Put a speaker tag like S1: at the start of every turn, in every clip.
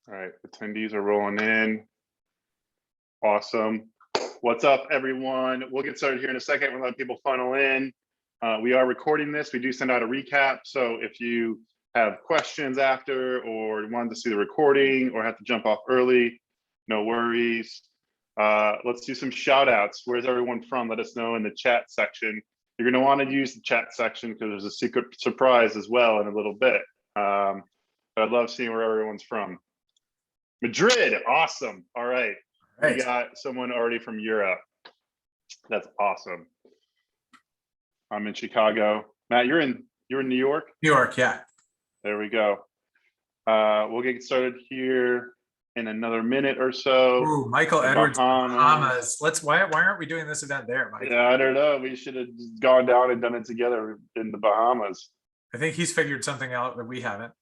S1: All right, attendees are rolling in. Awesome. What's up, everyone? We'll get started here in a second. We'll let people funnel in. We are recording this. We do send out a recap. So if you have questions after or wanted to see the recording or have to jump off early, no worries. Let's do some shout outs. Where's everyone from? Let us know in the chat section. You're going to want to use the chat section because there's a secret surprise as well in a little bit. But I love seeing where everyone's from. Madrid, awesome. All right. We got someone already from Europe. That's awesome. I'm in Chicago. Matt, you're in New York?
S2: New York, yeah.
S1: There we go. We'll get started here in another minute or so.
S2: Ooh, Michael Edwards, Bahamas. Why aren't we doing this event there, Mike?
S1: Yeah, I don't know. We should have gone down and done it together in the Bahamas.
S2: I think he's figured something out that we haven't.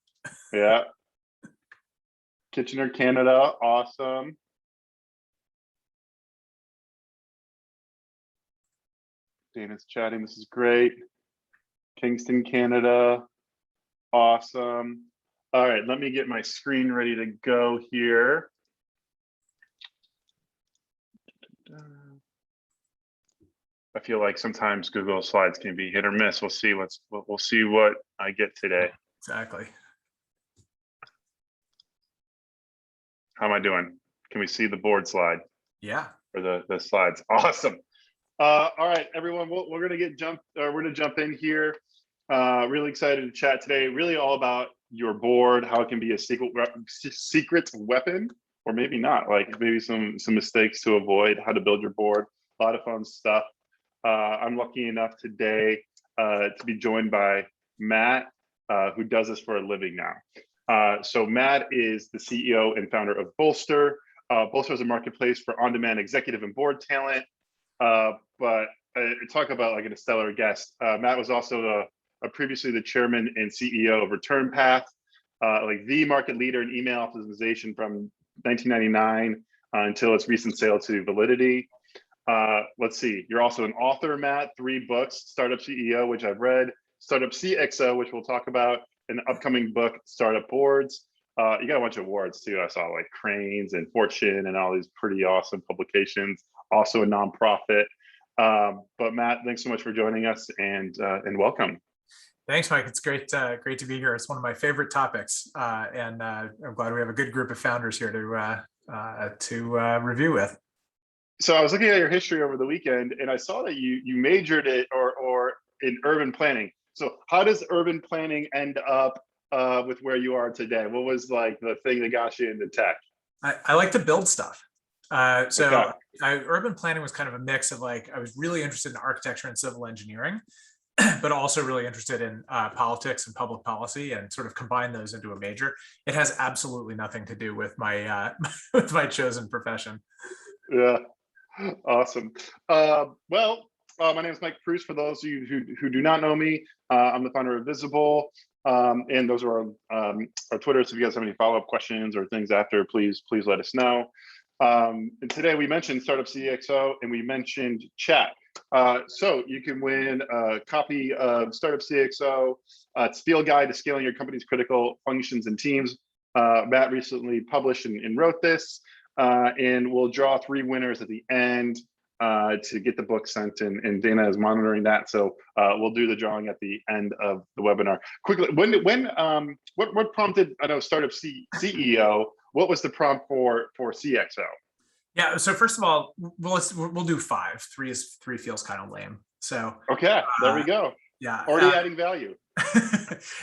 S1: Yeah. Kitchener, Canada, awesome. Dana's chatting, this is great. Kingston, Canada, awesome. All right, let me get my screen ready to go here. I feel like sometimes Google Slides can be hit or miss. We'll see what I get today.
S2: Exactly.
S1: How am I doing? Can we see the board slide?
S2: Yeah.
S1: Or the slides? Awesome. All right, everyone. We're gonna jump in here. Really excited to chat today. Really all about your board, how it can be a secret weapon, or maybe not. Like maybe some mistakes to avoid, how to build your board. A lot of fun stuff. I'm lucky enough today to be joined by Matt, who does this for a living now. So Matt is the CEO and founder of Bolster. Bolster is a marketplace for on-demand executive and board talent. But talk about like a stellar guest. Matt was also previously the chairman and CEO of Return Path, like the market leader in email optimization from 1999 until its recent sale to Validity. Let's see, you're also an author, Matt, 3 books, Startup CEO, which I've read, Startup CXO, which we'll talk about, an upcoming book, Startup Boards. You got a bunch of awards too. I saw like Cranes and Fortune and all these pretty awesome publications, also a nonprofit. But Matt, thanks so much for joining us and welcome.
S2: Thanks, Mike. It's great to be here. It's one of my favorite topics, and I'm glad we have a good group of founders here to review with.
S1: So I was looking at your history over the weekend, and I saw that you majored it or in urban planning. So how does urban planning end up with where you are today? What was like the thing that got you into tech?
S2: I like to build stuff.
S1: Okay.
S2: Urban planning was kind of a mix of like, I was really interested in architecture and civil engineering, but also really interested in politics and public policy, and sort of combine those into a major. It has absolutely nothing to do with my with my chosen profession.
S1: Yeah, awesome. My name is Mike Pruce. For those of you who do not know me, I'm the founder of Visible, and those are our Twitter. So if you guys have any follow-up questions or things after, please let us know. And today we mentioned Startup CXO and we mentioned chat. So you can win a copy of Startup CXO. It's Field Guide to Scaling Your Company's Critical Functions and Teams. Matt recently published and wrote this, and we'll draw 3 winners at the end to get the book sent, and Dana is monitoring that. So we'll do the drawing at the end of the webinar. Quickly, what prompted, I know, Startup CEO, what was the prompt for CXO?
S2: Yeah, so first of all, we'll do 5. 3 feels kind of lame. So
S1: okay, there we go.
S2: Yeah,
S1: already adding value.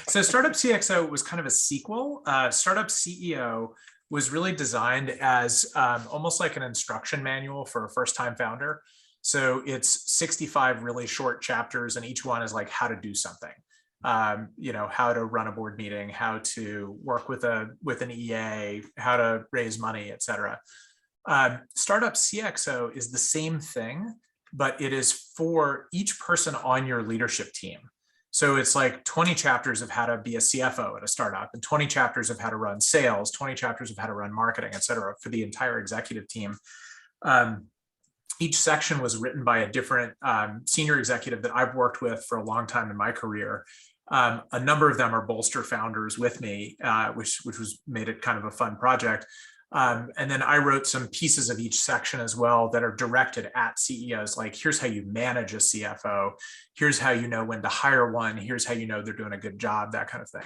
S2: So Startup CXO was kind of a sequel. Startup CEO was really designed as almost like an instruction manual for a first-time founder. So it's 65 really short chapters, and each one is like how to do something. How to run a board meeting, how to work with an EA, how to raise money, etc. Startup CXO is the same thing, but it is for each person on your leadership team. So it's like 20 chapters of how to be a CFO at a startup, and 20 chapters of how to run sales, 20 chapters of how to run marketing, etc., for the entire executive team. each section was written by a different senior executive that I've worked with for a long time in my career. A number of them are Bolster founders with me, which was made it kind of a fun project. And then I wrote some pieces of each section as well that are directed at CEOs, like here's how you manage a CFO, here's how you know when to hire one, here's how you know they're doing a good job, that kind of thing.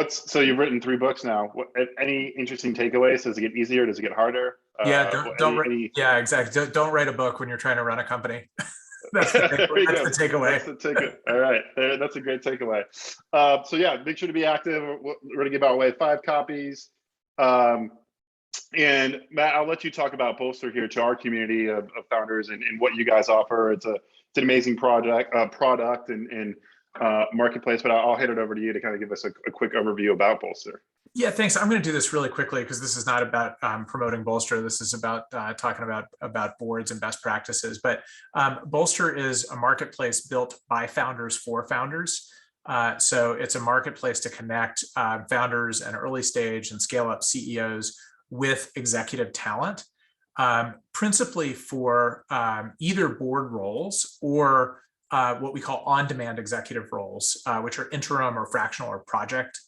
S1: So you've written 3 books now. Any interesting takeaways? Does it get easier? Does it get harder?
S2: Yeah, yeah, exactly. Don't write a book when you're trying to run a company. That's the takeaway.
S1: That's the takeaway. All right, that's a great takeaway. So yeah, make sure to be active. We're going to give away 5 copies. And Matt, I'll let you talk about Bolster here to our community of founders and what you guys offer. It's an amazing product and marketplace, but I'll hand it over to you to kind of give us a quick overview about Bolster.
S2: Yeah, thanks. I'm going to do this really quickly because this is not about promoting Bolster. This is about talking about boards and best practices. But Bolster is a marketplace built by founders for founders. So it's a marketplace to connect founders and early stage and scale up CEOs with executive talent, principally for either board roles or what we call on-demand executive roles, which are interim or fractional or project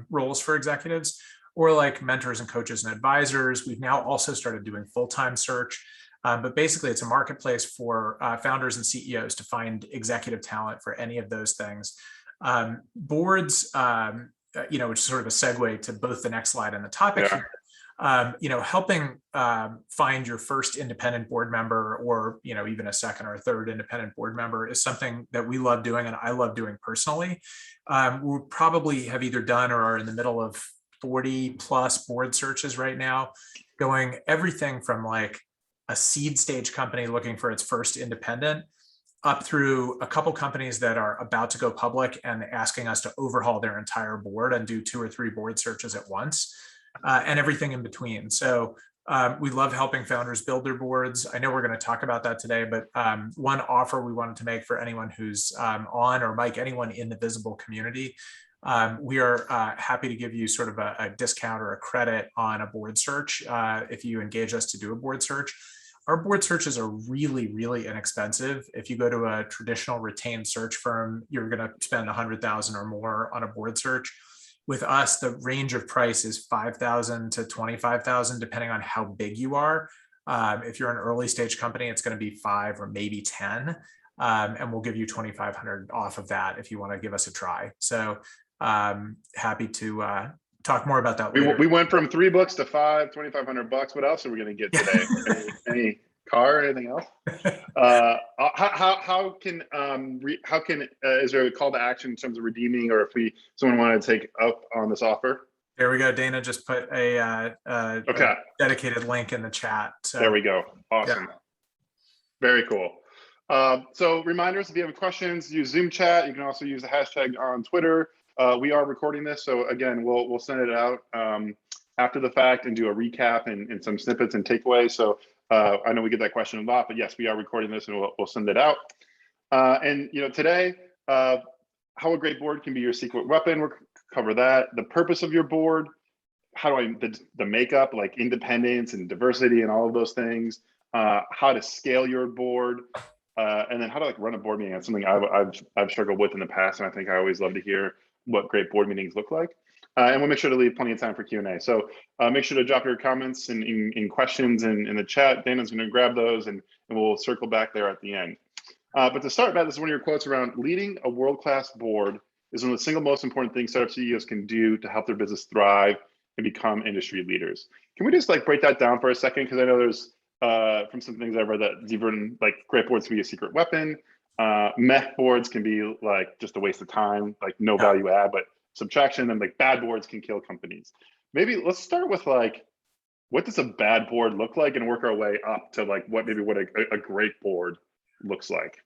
S2: roles for executives, or like mentors and coaches and advisors. We've now also started doing full-time search, but basically it's a marketplace for founders and CEOs to find executive talent for any of those things. Boards, which is sort of a segue to both the next slide and the topic here. Helping find your first independent board member, or even a second or third independent board member, is something that we love doing and I love doing personally. We probably have either done or are in the middle of 40 plus board searches right now, going everything from like a seed stage company looking for its first independent up through a couple companies that are about to go public and asking us to overhaul their entire board and do 2 or 3 board searches at once. And everything in between. So we love helping founders build their boards. I know we're going to talk about that today, but one offer we wanted to make for anyone who's on, or Mike, anyone in the Visible community, we are happy to give you sort of a discount or a credit on a board search if you engage us to do a board search. Our board searches are really, really inexpensive. If you go to a traditional retained search firm, you're going to spend $100,000 or more on a board search. With us, the range of price is $5,000 to $25,000, depending on how big you are. If you're an early stage company, it's going to be 5 or maybe 10, and we'll give you $2,500 off of that if you want to give us a try. So happy to talk more about that later.
S1: We went from 3 books to 5, $2,500. What else are we going to get today? any car or anything else? How can is there a call to action in terms of redeeming, or if someone wanted to take up on this offer?
S2: There we go. Dana just put a dedicated link in the chat. So
S1: there we go. Awesome. Yeah. Very cool. So reminders, if you have questions, use Zoom chat. You can also use the hashtag on Twitter. We are recording this, so again, we'll send it out after the fact and do a recap and some snippets and takeaways. So I know we get that question a lot, but yes, we are recording this and we'll send it out. And today, how a great board can be your secret weapon. We'll cover that. The purpose of your board. The makeup, like independence and diversity and all of those things. How to scale your board, and then how to run a board meeting. That's something I've struggled with in the past, and I think I always love to hear what great board meetings look like. And we'll make sure to leave plenty of time for Q&A. So make sure to drop your comments and questions in the chat. Dana's going to grab those and we'll circle back there at the end. But to start, Matt, this is one of your quotes around leading a world-class board is one of the single most important things startup CEOs can do to help their business thrive and become industry leaders. Can we just break that down for a second? Because I know there's from some things I've read that you've written, great boards can be a secret weapon. Meth boards can be just a waste of time, no value add, but subtraction, and bad boards can kill companies. Maybe let's start with what does a bad board look like and work our way up to what a great board looks like.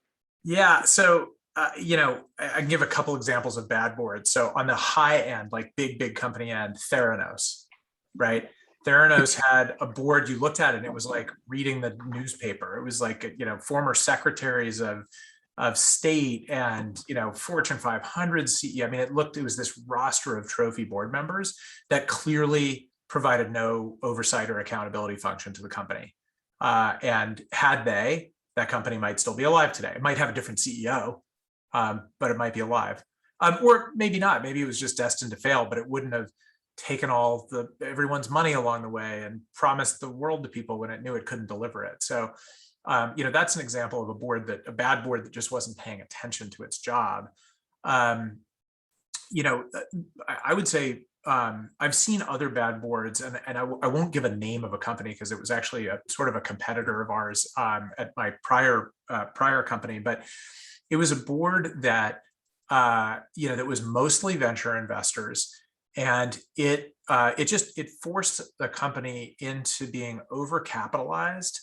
S2: Yeah, so I can give a couple examples of bad boards. So on the high end, big company end, Theranos, right? Theranos had a board you looked at and it was like reading the newspaper. It was former secretaries of state and Fortune 500 CEO. I mean, it was this roster of trophy board members that clearly provided no oversight or accountability function to the company. And had they, that company might still be alive today. It might have a different CEO, but it might be alive. Or maybe not. Maybe it was just destined to fail, but it wouldn't have taken everyone's money along the way and promised the world to people when it knew it couldn't deliver it. So, that's an example of a bad board that just wasn't paying attention to its job. I would say I've seen other bad boards, and I won't give a name of a company because it was actually a sort of a competitor of ours at my prior company, but it was a board that that was mostly venture investors, and it forced the company into being overcapitalized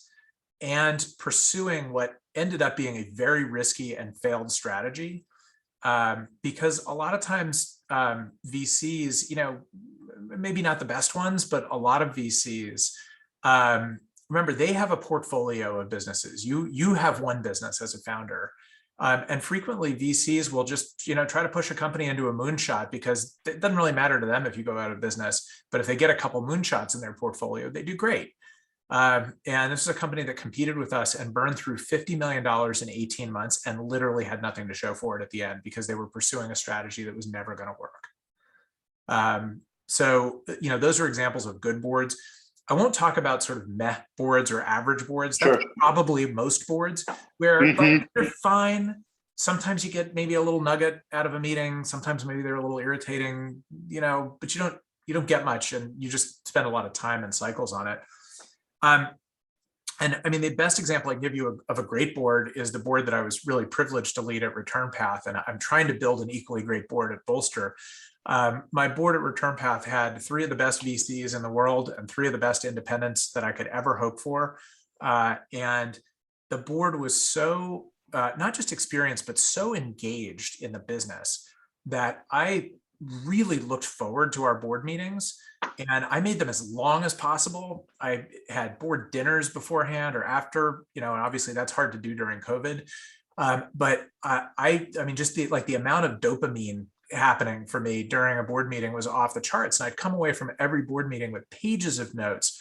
S2: and pursuing what ended up being a very risky and failed strategy. Because a lot of times VCs, maybe not the best ones, but a lot of VCs, remember, they have a portfolio of businesses. You have one business as a founder. And frequently VCs will just, try to push a company into a moonshot because it doesn't really matter to them if you go out of business. But if they get a couple moonshots in their portfolio, they do great. And this is a company that competed with us and burned through $50 million in 18 months and literally had nothing to show for it at the end because they were pursuing a strategy that was never going to work. So, those are examples of good boards. I won't talk about sort of meh boards or average boards. That's probably most boards where they're fine. Sometimes you get maybe a little nugget out of a meeting. Sometimes maybe they're a little irritating, but you don't get much, and you just spend a lot of time and cycles on it. And I mean, the best example I can give you of a great board is the board that I was really privileged to lead at Return Path. And I'm trying to build an equally great board at Bolster. My board at Return Path had 3 of the best VCs in the world and 3 of the best independents that I could ever hope for. And the board was so, not just experienced, but so engaged in the business that I really looked forward to our board meetings, and I made them as long as possible. I had board dinners beforehand or after, and obviously that's hard to do during COVID. But I mean, just the amount of dopamine happening for me during a board meeting was off the charts. And I'd come away from every board meeting with pages of notes,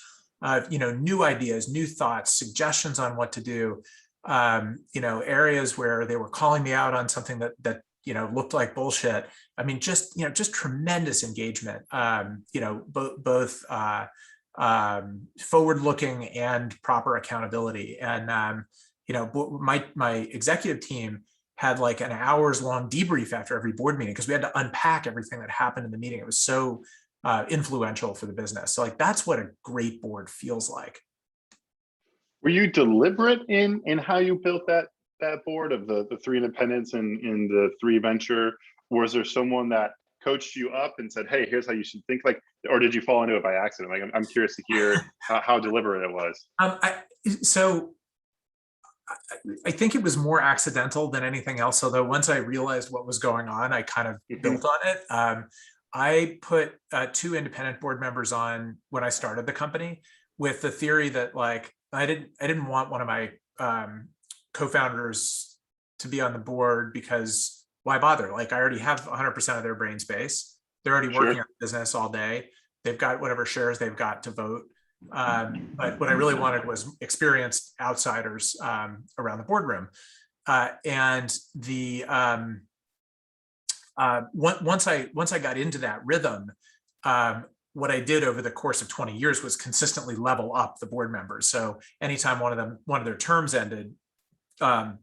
S2: new ideas, new thoughts, suggestions on what to do, areas where they were calling me out on something that looked like bullshit. I mean, just tremendous engagement, both forward-looking and proper accountability. And, my executive team had like an hours-long debrief after every board meeting because we had to unpack everything that happened in the meeting. It was so influential for the business. So that's what a great board feels like.
S1: Were you deliberate in how you built that board of the 3 independents and in the 3 venture? Or was there someone that coached you up and said, hey, here's how you should think, or did you fall into it by accident? I'm curious to hear how deliberate it was. I think it was more accidental than anything else. Although once I realized what was going on, I kind of built on it. I put 2 independent board members on when I started the company with the theory that I didn't want one of my co-founders to be on the board because why bother? I already have 100% of their brain space. They're already working on the business all day. They've got whatever shares they've got to vote. But what I really wanted was experienced outsiders around the boardroom. And once I got into that rhythm, what I did over the course of 20 years was consistently level up the board members. So anytime one of their terms ended, I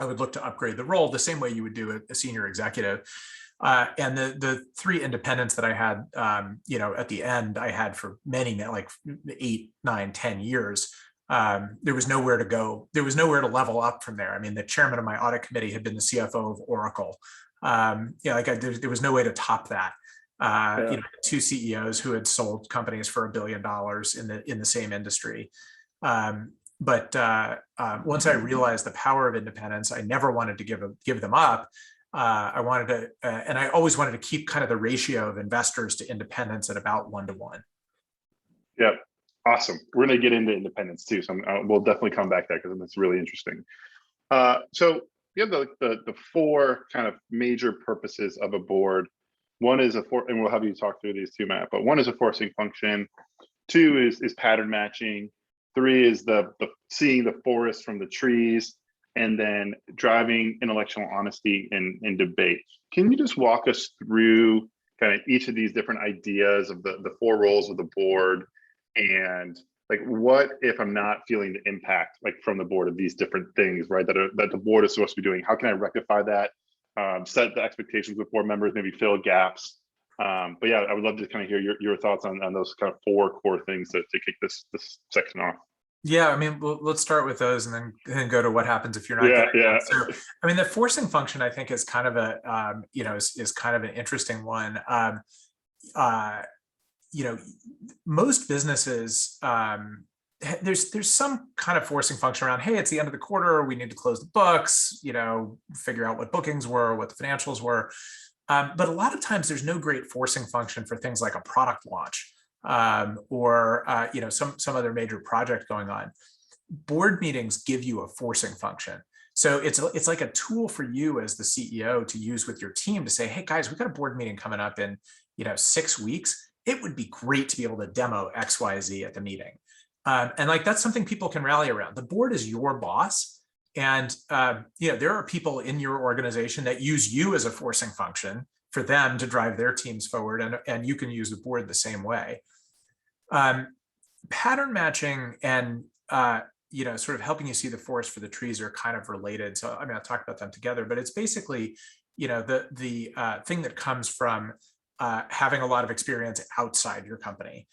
S1: would look to upgrade the role the same way you would do a senior executive. And the 3 independents that I had, at the end, I had for many, 8, 9, 10 years. There was nowhere to go. There was nowhere to level up from there. I mean, the chairman of my audit committee had been the CFO of Oracle. There was no way to top that. 2 CEOs who had sold companies for $1 billion in the same industry. But once I realized the power of independence, I never wanted to give them up. I wanted to, and I always wanted to keep kind of the ratio of investors to independents at about 1-to-1. Yep, awesome. We're going to get into independence too, so we'll definitely come back there because it's really interesting. So you have the 4 kind of major purposes of a board. One is and we'll have you talk through these 2, Matt. But 1 is a forcing function. 2 is pattern matching. 3 is the seeing the forest from the trees, and then driving intellectual honesty in debate. Can you just walk us through kind of each of these different ideas of the 4 roles of the board, and like what if I'm not feeling the impact like from the board of these different things, right? That the board is supposed to be doing. How can I rectify that? Set the expectations with board members, maybe fill gaps. But yeah, I would love to kind of hear your thoughts on those kind of 4 core things to kick this section off.
S2: Yeah, I mean, let's start with those and then go to what happens if you're not
S1: Yeah,
S2: getting
S1: yeah.
S2: them. So, I mean, the forcing function, I think, is kind of a, is kind of an interesting one. Most businesses, there's some kind of forcing function around, hey, it's the end of the quarter, we need to close the books, figure out what bookings were, what the financials were. But a lot of times there's no great forcing function for things like a product launch. Or some other major project going on. Board meetings give you a forcing function. So it's like a tool for you as the CEO to use with your team to say, hey guys, we've got a board meeting coming up in 6 weeks. It would be great to be able to demo XYZ at the meeting. And like that's something people can rally around. The board is your boss. And there are people in your organization that use you as a forcing function for them to drive their teams forward. And you can use the board the same way. Pattern matching and sort of helping you see the forest for the trees are kind of related. So I mean, I'll talk about them together, but it's basically the thing that comes from having a lot of experience outside your company.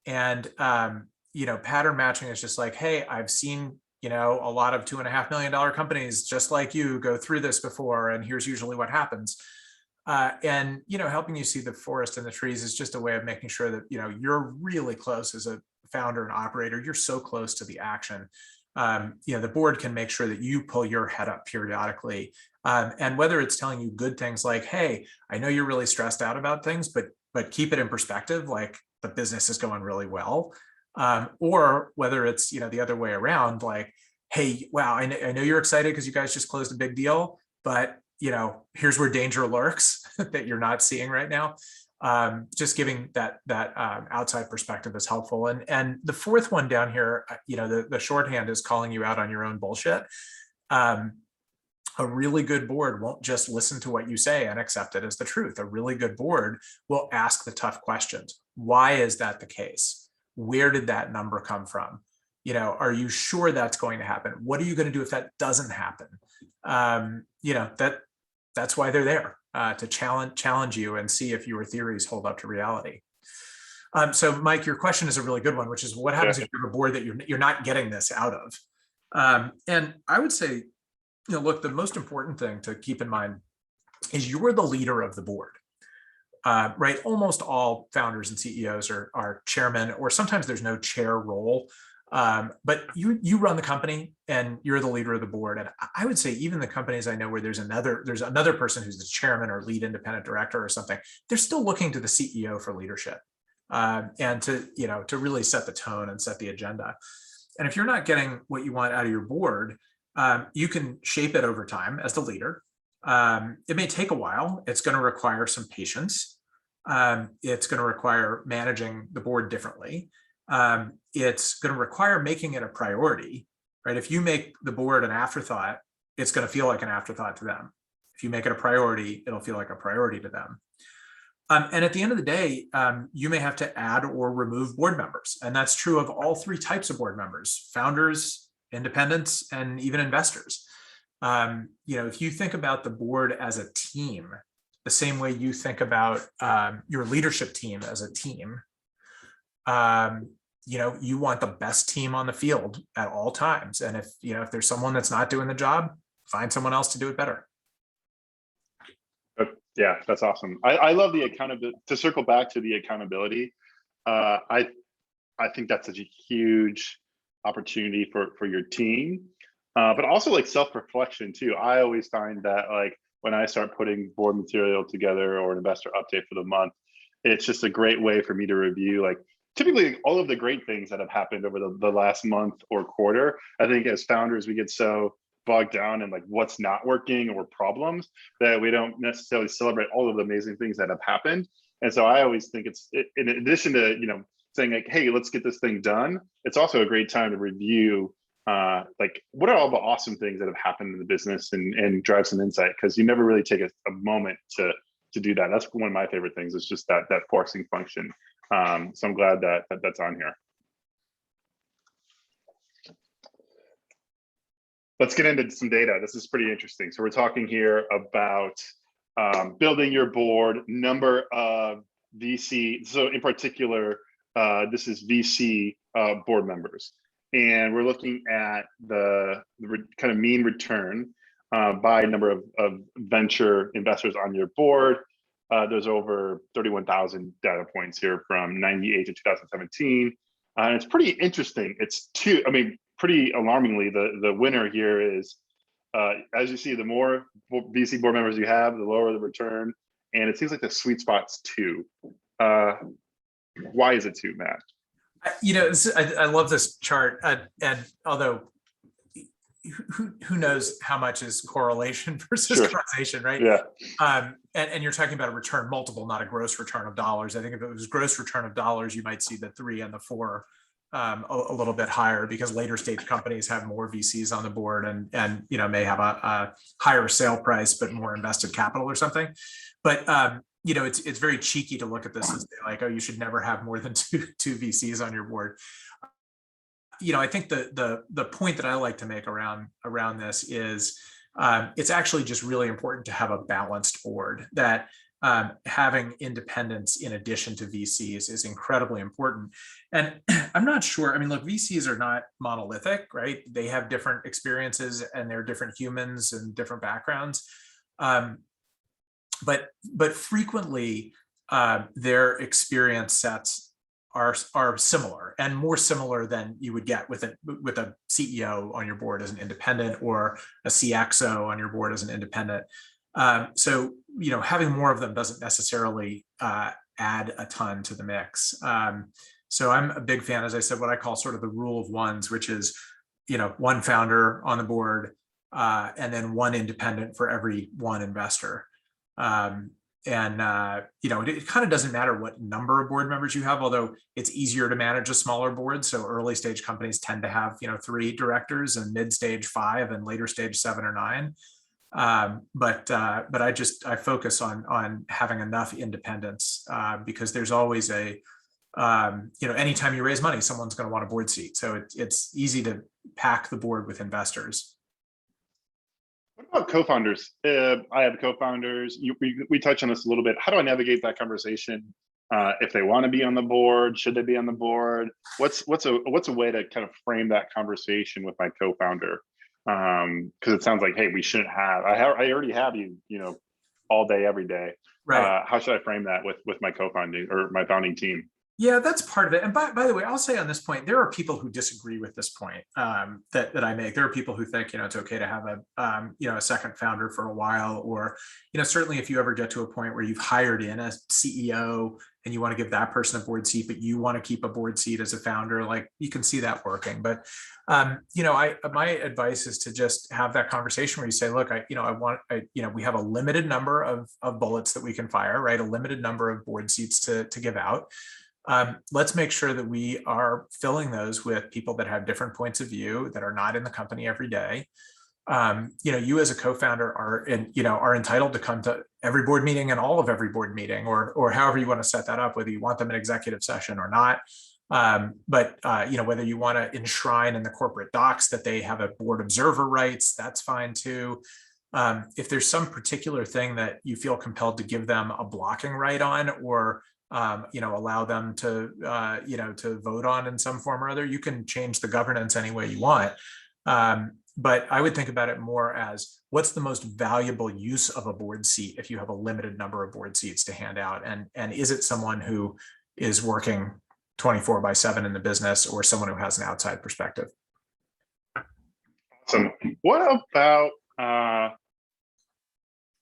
S2: And pattern matching is just like, hey, I've seen a lot of $2.5 million companies just like you go through this before, and here's usually what happens. And helping you see the forest and the trees is just a way of making sure that you're really close as a founder and operator. You're so close to the action. The board can make sure that you pull your head up periodically, and whether it's telling you good things like, hey, I know you're really stressed out about things, but keep it in perspective, like the business is going really well, or whether it's the other way around, like, hey, wow, I know you're excited because you guys just closed a big deal, but here's where danger lurks that you're not seeing right now. Just giving that outside perspective is helpful. And the 4th one down here, the shorthand is calling you out on your own bullshit. A really good board won't just listen to what you say and accept it as the truth. A really good board will ask the tough questions. Why is that the case? Where did that number come from? Are you sure that's going to happen? What are you going to do if that doesn't happen? That's why they're there, to challenge you and see if your theories hold up to reality. So Mike, your question is a really good one, which is what happens if you have a board that you're not getting this out of? And I would say, look, the most important thing to keep in mind is you're the leader of the board. Right? Almost all founders and CEOs are chairmen, or sometimes there's no chair role. But you run the company and you're the leader of the board. And I would say even the companies I know where there's another person who's the chairman or lead independent director or something, they're still looking to the CEO for leadership, and to really set the tone and set the agenda. And if you're not getting what you want out of your board, you can shape it over time as the leader. It may take a while. It's going to require some patience. It's going to require managing the board differently. It's going to require making it a priority, right? If you make the board an afterthought, it's going to feel like an afterthought to them. If you make it a priority, it'll feel like a priority to them. And at the end of the day, you may have to add or remove board members. And that's true of all 3 types of board members: founders, independents, and even investors. If you think about the board as a team, the same way you think about your leadership team as a team, you want the best team on the field at all times. And if there's someone that's not doing the job, find someone else to do it better.
S1: Yeah, that's awesome. I love the accountability. To circle back to the accountability, I think that's such a huge opportunity for your team, but also like self-reflection too. I always find that like when I start putting board material together or an investor update for the month, it's just a great way for me to review like typically all of the great things that have happened over the last month or quarter. I think as founders, we get so bogged down in like what's not working or problems that we don't necessarily celebrate all of the amazing things that have happened. And so I always think it's in addition to saying like, hey, let's get this thing done, it's also a great time to review like what are all the awesome things that have happened in the business and drive some insight, because you never really take a moment to do that. That's one of my favorite things, is just that forcing function. So I'm glad that that's on here. Let's get into some data. This is pretty interesting. So we're talking here about building your board, number of VC. So in particular, this is VC board members. And we're looking at the kind of mean return by number of venture investors on your board. There's over 31,000 data points here from 98 to 2017. And it's pretty interesting. It's pretty alarmingly, the winner here is, as you see, the more VC board members you have, the lower the return. And it seems like the sweet spot's 2. Why is it 2, Matt?
S2: I love this chart, and although who knows how much is correlation versus causation, right?
S1: Yeah.
S2: And you're talking about a return multiple, not a gross return of dollars. I think if it was gross return of dollars, you might see the 3 and the 4 a little bit higher, because later stage companies have more VCs on the board and may have a higher sale price but more invested capital or something. But it's very cheeky to look at this and say like, oh, you should never have more than two VCs on your board. I think the point that I like to make around this is it's actually just really important to have a balanced board, that having independence in addition to VCs is incredibly important. And I'm not sure, look, VCs are not monolithic, right? They have different experiences and they're different humans and different backgrounds. But frequently their experience sets are similar, and more similar than you would get with a CEO on your board as an independent, or a CXO on your board as an independent. So having more of them doesn't necessarily add a ton to the mix. So I'm a big fan, as I said, what I call sort of the rule of ones, which is one founder on the board and then one independent for every one investor. It kind of doesn't matter what number of board members you have, although it's easier to manage a smaller board. So early stage companies tend to have 3 directors, and mid stage 5, and later stage 7 or 9. But I focus on having enough independence because there's always anytime you raise money, someone's going to want a board seat. So it's easy to pack the board with investors.
S1: What about co-founders? I have co-founders. We touched on this a little bit. How do I navigate that conversation? If they want to be on the board, should they be on the board? What's a way to kind of frame that conversation with my co-founder? Because it sounds like, hey, we shouldn't have. I already have you, all day, every day.
S2: Right.
S1: How should I frame that with my co-founding or my founding team?
S2: Yeah, that's part of it. And by the way, I'll say on this point, there are people who disagree with this point that I make. There are people who think, it's okay to have a second founder for a while, or, certainly if you ever get to a point where you've hired in a CEO and you want to give that person a board seat, but you want to keep a board seat as a founder, like you can see that working. But, my advice is to just have that conversation where you say, look, we have a limited number of bullets that we can fire, right? A limited number of board seats to give out. Let's make sure that we are filling those with people that have different points of view, that are not in the company every day. You as a co-founder are entitled to come to every board meeting and all of every board meeting, or however you want to set that up, whether you want them in executive session or not. But whether you want to enshrine in the corporate docs that they have a board observer rights, that's fine too. If there's some particular thing that you feel compelled to give them a blocking right on, or allow them to vote on in some form or other, you can change the governance any way you want. But I would think about it more as, what's the most valuable use of a board seat if you have a limited number of board seats to hand out? And is it someone who is working 24/7 in the business, or someone who has an outside perspective?
S1: Awesome. What about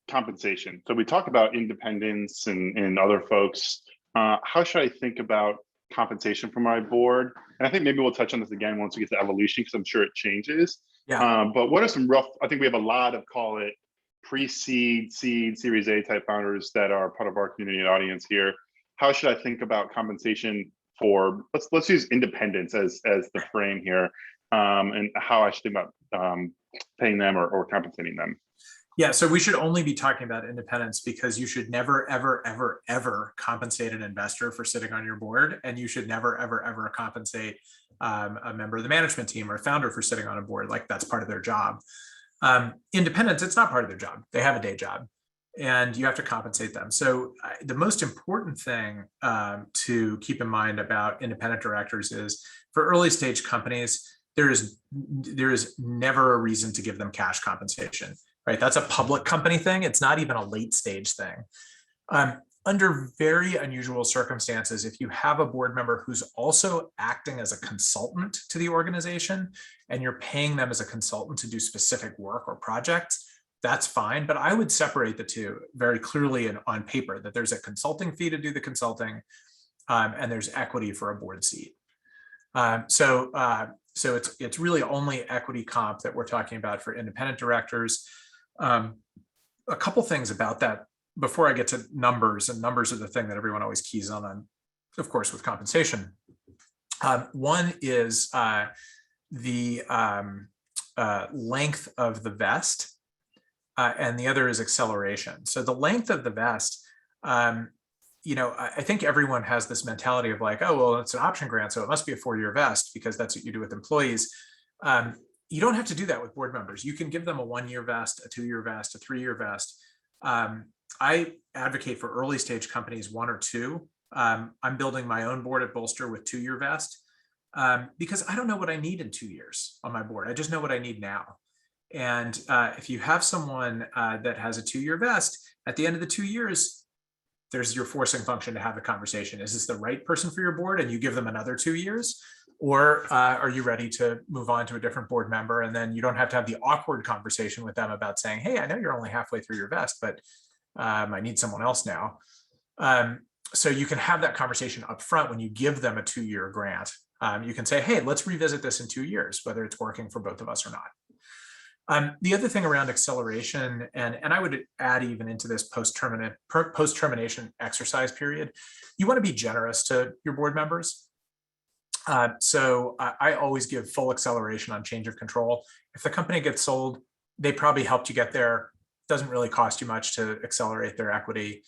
S1: compensation? So we talk about independence and other folks. How should I think about compensation for my board? And I think maybe we'll touch on this again once we get to evolution, because I'm sure it changes.
S2: Yeah.
S1: But what are some rough, I think we have a lot of, call it pre-seed, seed, Series A type founders that are part of our community and audience here. How should I think about compensation for, let's use independence as the frame here, and how I should think about paying them or compensating them.
S2: Yeah, so we should only be talking about independence because you should never, ever, ever, ever compensate an investor for sitting on your board, and you should never, ever, ever compensate a member of the management team or a founder for sitting on a board. Like, that's part of their job. Independents, it's not part of their job. They have a day job, and you have to compensate them. So the most important thing to keep in mind about independent directors is, for early stage companies, there is never a reason to give them cash compensation. Right, that's a public company thing. It's not even a late stage thing. Under very unusual circumstances, if you have a board member who's also acting as a consultant to the organization, and you're paying them as a consultant to do specific work or projects, that's fine. But I would separate the two very clearly on paper, that there's a consulting fee to do the consulting, and there's equity for a board seat. So it's really only equity comp that we're talking about for independent directors. A couple things about that before I get to numbers, and numbers are the thing that everyone always keys on, of course, with compensation. One is the length of the vest, and the other is acceleration. So the length of the vest, I think everyone has this mentality of like, oh, well, it's an option grant, so it must be a 4-year vest because that's what you do with employees. You don't have to do that with board members. You can give them a 1-year vest, a 2-year vest, a 3-year vest. I advocate for early stage companies 1 or 2. I'm building my own board at Bolster with 2-year vest because I don't know what I need in 2 years on my board. I just know what I need now. And if you have someone that has a 2-year vest, at the end of the 2 years, there's your forcing function to have the conversation. Is this the right person for your board? And you give them another 2 years. Or are you ready to move on to a different board member? And then you don't have to have the awkward conversation with them about saying, hey, I know you're only halfway through your vest, but I need someone else now. So you can have that conversation up front when you give them a 2-year grant. You can say, hey, let's revisit this in 2 years, whether it's working for both of us or not. The other thing around acceleration, and I would add even into this post-termination exercise period, you want to be generous to your board members. So I always give full acceleration on change of control. If the company gets sold, they probably helped you get there. Doesn't really cost you much to accelerate their equity.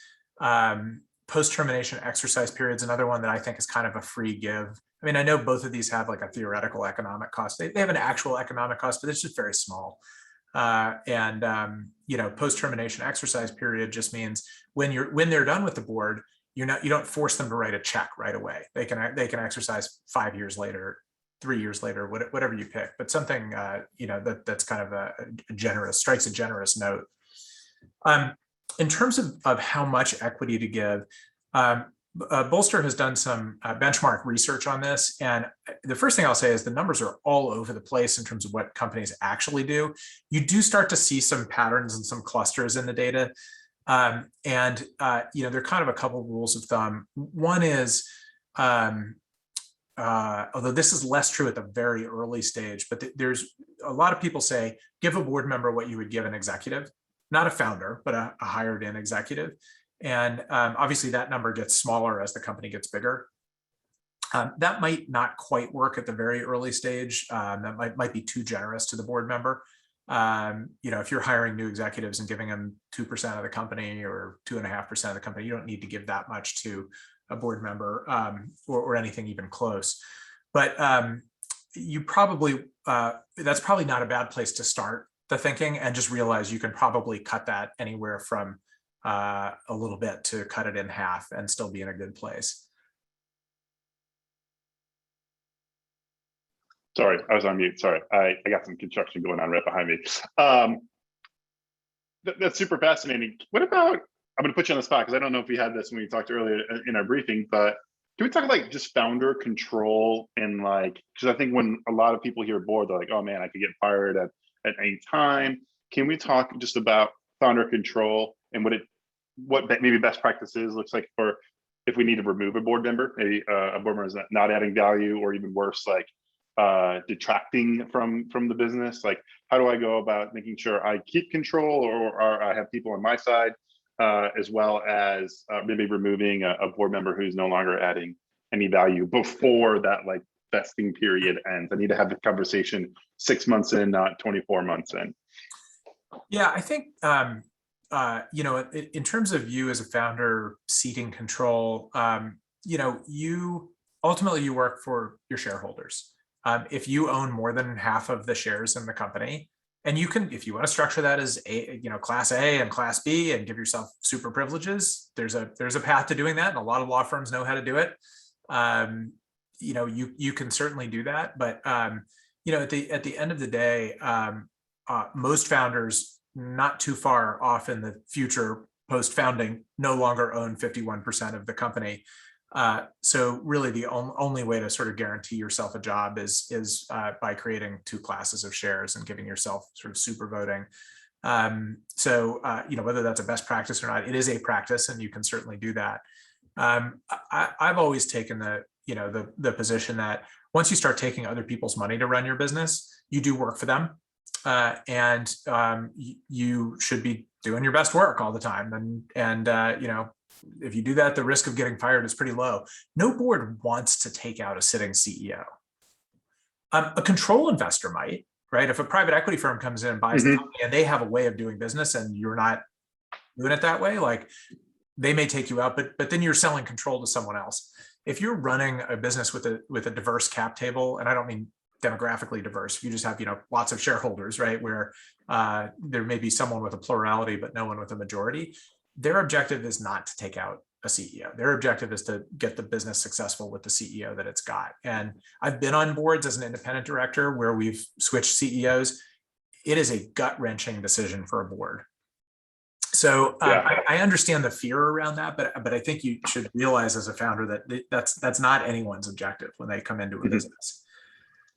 S2: Post-termination exercise period is another one that I think is kind of a free give. I mean, I know both of these have like a theoretical economic cost. They have an actual economic cost, but it's just very small. Post-termination exercise period just means when they're done with the board, you don't force them to write a check right away. They can exercise 5 years later, 3 years later, whatever you pick. But something that's kind of a generous, strikes a generous note. In terms of how much equity to give, Bolster has done some benchmark research on this. And the first thing I'll say is the numbers are all over the place in terms of what companies actually do. You do start to see some patterns and some clusters in the data. There are kind of a couple of rules of thumb. One is, although this is less true at the very early stage, but there's a lot of people say, give a board member what you would give an executive, not a founder, but a hired in executive. And obviously that number gets smaller as the company gets bigger. That might not quite work at the very early stage. That might be too generous to the board member. If you're hiring new executives and giving them 2% of the company or 2.5% of the company, you don't need to give that much to a board member or anything even close. But that's probably not a bad place to start the thinking, and just realize you can probably cut that anywhere from a little bit to cut it in half and still be in a good place.
S1: Sorry, I was on mute. Sorry, I got some construction going on right behind me. That's super fascinating. What about, I'm going to put you on the spot because I don't know if we had this when we talked earlier in our briefing, but can we talk like just founder control and like, because I think when a lot of people hear board, they're like, oh man, I could get fired at any time. Can we talk just about founder control and what maybe best practices looks like for if we need to remove a board member, maybe a board member is not adding value, or even worse, like detracting from the business? Like, how do I go about making sure I keep control, or I have people on my side, as well as maybe removing a board member who's no longer adding any value before that like vesting period ends. I need to have the conversation 6 months in, not 24 months in.
S2: Yeah, I think, you know, in terms of you as a founder ceding control, you know, ultimately you work for your shareholders. If you own more than half of the shares in the company, and you can, if you want to structure that as a, you know, class A and class B and give yourself super privileges, there's a path to doing that. And a lot of law firms know how to do it. You know, you can certainly do that. But, you know, at the end of the day, most founders not too far off in the future post-founding no longer own 51% of the company. So really the only way to sort of guarantee yourself a job is by creating two classes of shares and giving yourself sort of super voting. You know, whether that's a best practice or not, it is a practice and you can certainly do that. I've always taken the position that once you start taking other people's money to run your business, you do work for them. You should be doing your best work all the time. And you know, if you do that, the risk of getting fired is pretty low. No board wants to take out a sitting CEO. A control investor might, right? If a private equity firm comes in and buys the company and they have a way of doing business and you're not doing it that way, like they may take you out, but then you're selling control to someone else. If you're running a business with a diverse cap table, and I don't mean demographically diverse, if you just have, you know, lots of shareholders, right, where there may be someone with a plurality but no one with a majority, their objective is not to take out a CEO. Their objective is to get the business successful with the CEO that it's got. And I've been on boards as an independent director where we've switched CEOs. It is a gut-wrenching decision for a board. So I understand the fear around that, but I think you should realize as a founder that that's not anyone's objective when they come into a business.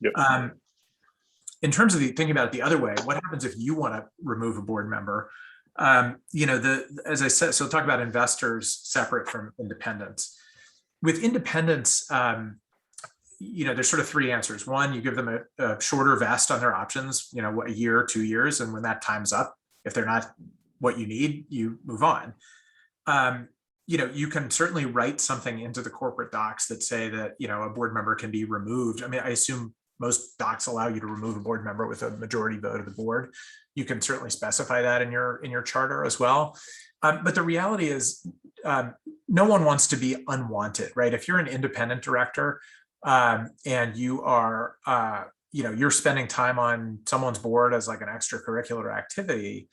S1: Yep.
S2: In terms of thinking about it the other way, what happens if you want to remove a board member? You know, as I said, so talk about investors separate from independents. With independents, you know, there's sort of three answers. One, you give them a shorter vest on their options, you know, a year, 2 years, and when that time's up, if they're not what you need, you move on. You know, you can certainly write something into the corporate docs that say that, you know, a board member can be removed. I mean, I assume most docs allow you to remove a board member with a majority vote of the board. You can certainly specify that in your charter as well. But the reality is no one wants to be unwanted, right? If you're an independent director and you are, you know, you're spending time on someone's board as like an extracurricular activity,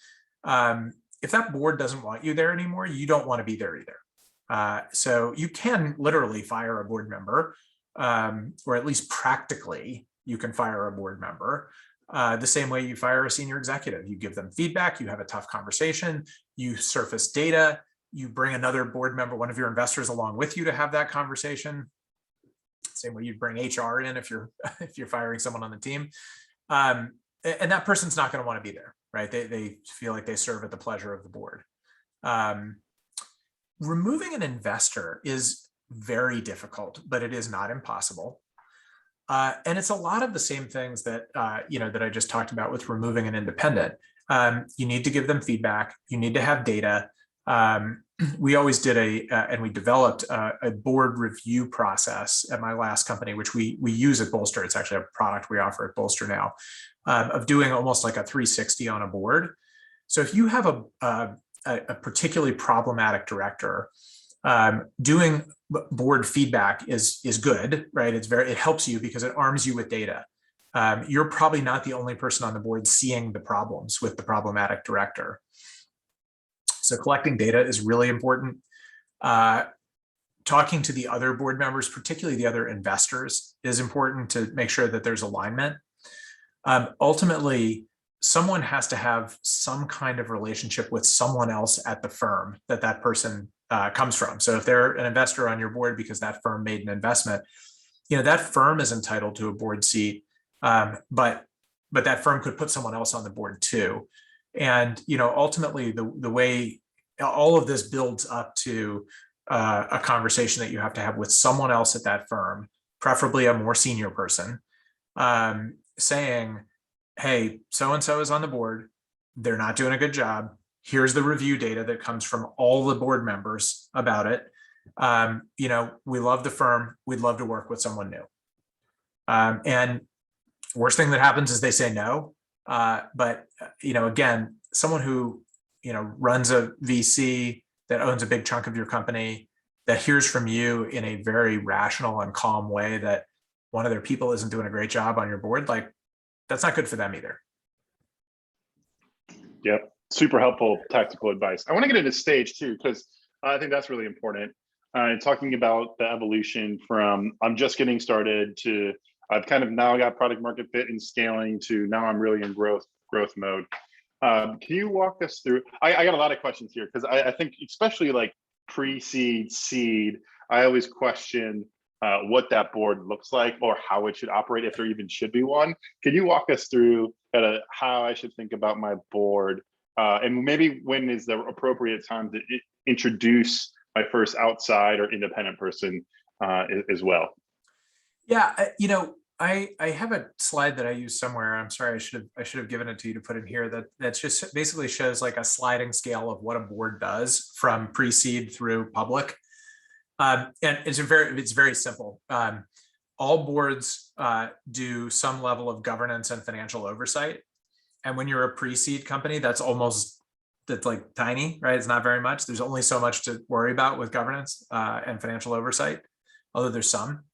S2: if that board doesn't want you there anymore, you don't want to be there either. So you can literally fire a board member, or at least practically you can fire a board member. The same way you fire a senior executive. You give them feedback, you have a tough conversation, you surface data, you bring another board member, one of your investors along with you to have that conversation. Same way you'd bring HR in if you're firing someone on the team. And that person's not going to want to be there, right? They feel like they serve at the pleasure of the board. Removing an investor is very difficult, but it is not impossible. And it's a lot of the same things that, you know, that I just talked about with removing an independent. You need to give them feedback. You need to have data. We always did and we developed a board review process at my last company, which we use at Bolster. It's actually a product we offer at Bolster now, of doing almost like a 360 on a board. So if you have a particularly problematic director, doing board feedback is good, right? It helps you because it arms you with data. You're probably not the only person on the board seeing the problems with the problematic director. So collecting data is really important. Talking to the other board members, particularly the other investors, is important to make sure that there's alignment. Ultimately, someone has to have some kind of relationship with someone else at the firm that person comes from. So if they're an investor on your board because that firm made an investment, you know, that firm is entitled to a board seat, but that firm could put someone else on the board too. And, you know, ultimately the way all of this builds up to a conversation that you have to have with someone else at that firm, preferably a more senior person, saying, hey, so-and-so is on the board. They're not doing a good job. Here's the review data that comes from all the board members about it. We love the firm. We'd love to work with someone new. And worst thing that happens is they say no. But again, someone who, runs a VC that owns a big chunk of your company, that hears from you in a very rational and calm way that one of their people isn't doing a great job on your board, like that's not good for them either.
S1: Yep. Super helpful tactical advice. I want to get into stage too, because I think that's really important. Talking about the evolution from I'm just getting started to I've kind of now got product market fit and scaling to now I'm really in growth mode. Can you walk us through? I got a lot of questions here because I think especially like pre-seed, seed, I always question what that board looks like or how it should operate, if there even should be one. Can you walk us through how I should think about my board and maybe when is the appropriate time to introduce my first outside or independent person as well?
S2: Yeah, I have a slide that I use somewhere. I'm sorry, I should have given it to you to put in here. That just basically shows like a sliding scale of what a board does from pre-seed through public. And it's very simple. All boards do some level of governance and financial oversight. And when you're a pre-seed company, that's like tiny, right? It's not very much. There's only so much to worry about with governance and financial oversight, although there's some.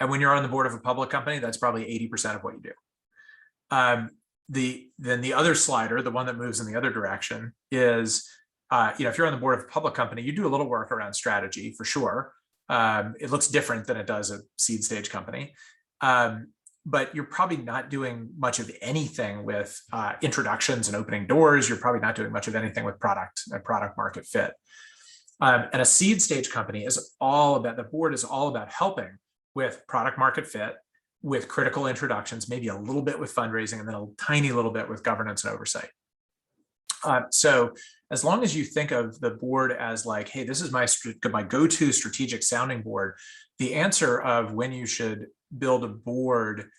S2: And when you're on the board of a public company, that's probably 80% of what you do. Then the other slider, the one that moves in the other direction, is if you're on the board of a public company, you do a little work around strategy for sure. It looks different than it does a seed stage company. But you're probably not doing much of anything with introductions and opening doors. You're probably not doing much of anything with product and product market fit. And a seed stage company the board is all about helping with product market fit, with critical introductions, maybe a little bit with fundraising, and then a tiny little bit with governance and oversight. So as long as you think of the board as like, hey, this is my go-to strategic sounding board, the answer of when you should build a board